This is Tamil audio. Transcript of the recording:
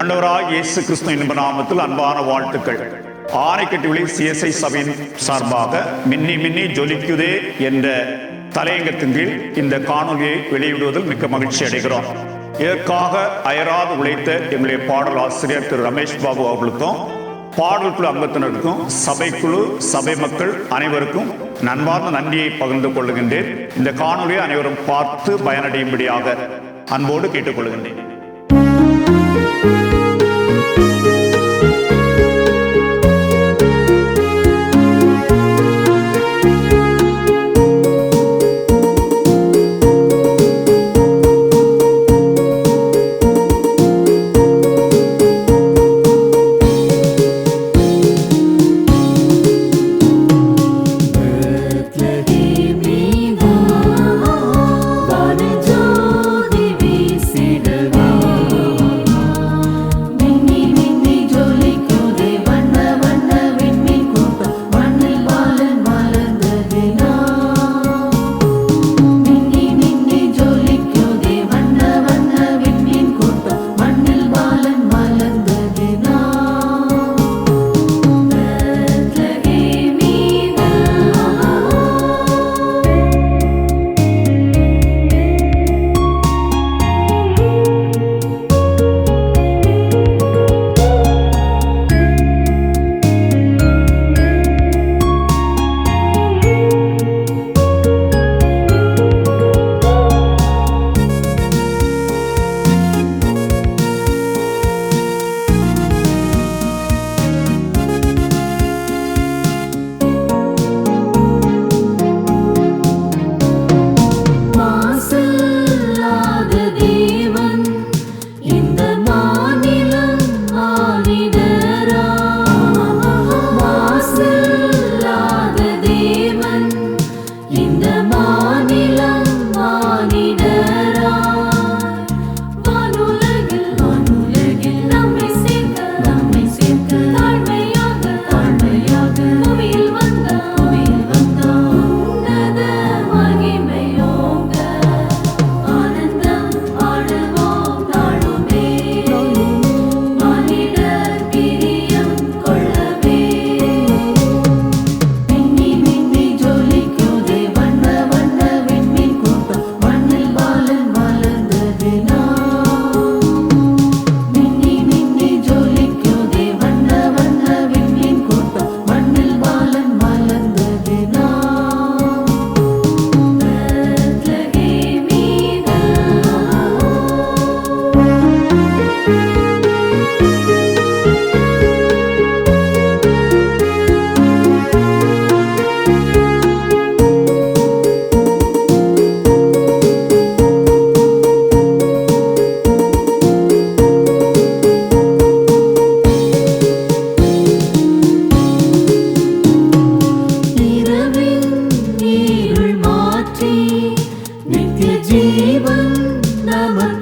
ஆண்டவராய் இயேசு கிறிஸ்து என்ப நாமத்தில் அன்பான வாழ்த்துக்கள். ஆனைக்கட்டிவிளை CSI சபையின் சார்பாக மின்னி மின்னி ஜொலிக்குதே என்ற தலையங்கத்தின் கீழ் இந்த காணொலியை வெளியிடுவதில் மிக்க மகிழ்ச்சி அடைகிறோம். இதற்காக அயராது உழைத்த எங்களுடைய பாடல் ஆசிரியர் திரு ரமேஷ் பாபு அவர்களுக்கும், பாடல் குழு அங்கத்தினருக்கும், சபைக்குழு, சபை மக்கள் அனைவருக்கும் நன்பார்ந்த நன்றியை பகிர்ந்து கொள்ளுகின்றேன். இந்த காணொலியை அனைவரும் பார்த்து பயனடையும்படியாக அன்போடு கேட்டுக்கொள்கின்றேன். நித்திய ஜீவன் நமக்கு